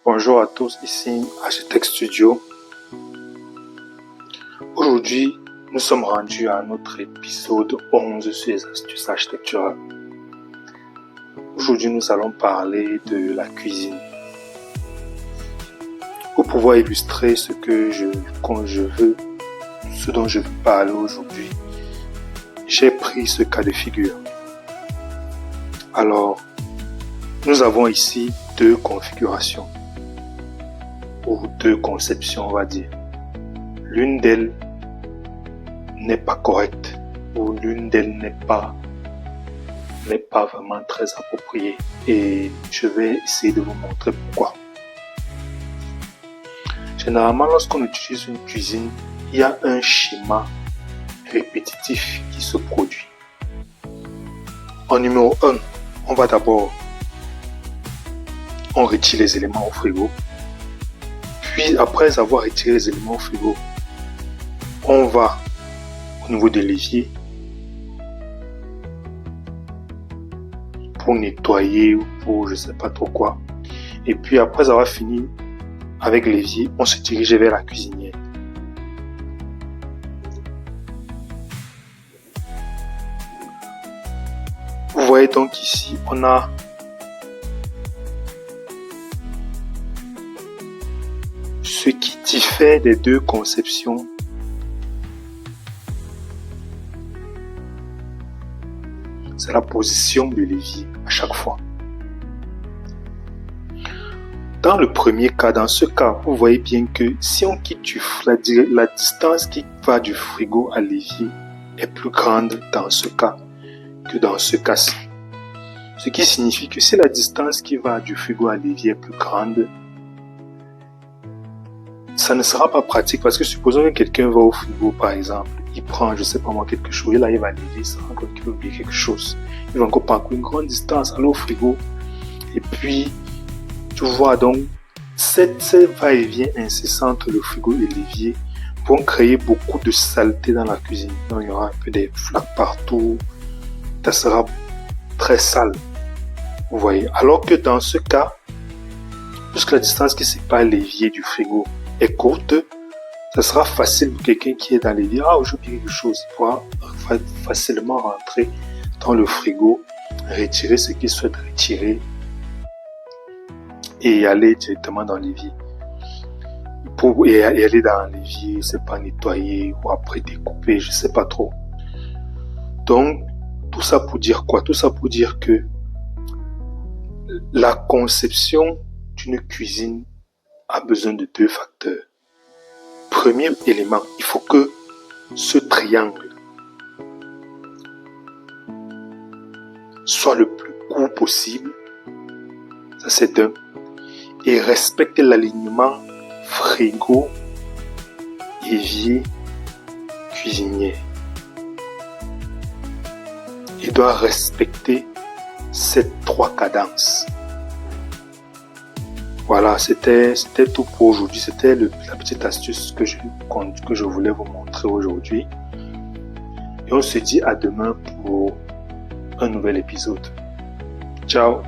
Bonjour à tous, ici Architect Studio. Aujourd'hui, nous sommes rendus à notre épisode 11 sur les astuces architecturales. Aujourd'hui, nous allons parler de la cuisine. Pour pouvoir illustrer ce dont je veux parler aujourd'hui, j'ai pris ce cas de figure. Alors, nous avons ici deux configurations, ou deux conceptions, on va dire. L'une d'elles n'est pas correcte, ou l'une d'elles n'est pas vraiment très appropriée. Et je vais essayer de vous montrer pourquoi. Généralement, lorsqu'on utilise une cuisine, il y a un schéma répétitif qui se produit. En numéro 1, on retire les éléments au frigo. Puis, après avoir retiré les éléments au frigo, on va au niveau de l'évier pour nettoyer ou pour je sais pas trop quoi. Et puis, après avoir fini avec l'évier, on se dirige vers la cuisinière. Vous voyez donc ici, on a ce qui diffère des deux conceptions. C'est la position de l'évier à chaque fois. Dans le premier cas, dans ce cas, vous voyez bien que si on quitte la distance qui va du frigo à l'évier est plus grande dans ce cas que dans ce cas-ci. Ce qui signifie que si la distance qui va du frigo à l'évier est plus grande, ça ne sera pas pratique parce que supposons que quelqu'un va au frigo par exemple, il prend, je sais pas moi, quelque chose, et là il va l'évier, il se rend compte qu'il a oublié quelque chose. Il va encore parcourir une grande distance, aller au frigo, et puis tu vois donc, cette va-et-vient incessante entre le frigo et l'évier vont créer beaucoup de saleté dans la cuisine. Donc il y aura un peu des flaques partout, ça sera très sale, vous voyez. Alors que dans ce cas, puisque la distance qui sépare l'évier du frigo est courte, ça sera facile pour quelqu'un qui est dans l'évier. Ah, j'ai oublié quelque chose. Il pourra facilement rentrer dans le frigo, retirer ce qu'il souhaite retirer et aller directement dans l'évier. Et aller dans l'évier, c'est pas nettoyer ou après découper, je sais pas trop. Donc, tout ça pour dire quoi? Tout ça pour dire que la conception d'une cuisine a besoin de deux facteurs. Premier élément, il faut que ce triangle soit le plus court possible, ça c'est d'un, et respecte l'alignement frigo, évier, cuisinière. Il doit respecter ces trois cadences. Voilà, c'était tout pour aujourd'hui. C'était la petite astuce que je voulais vous montrer aujourd'hui. Et on se dit à demain pour un nouvel épisode. Ciao!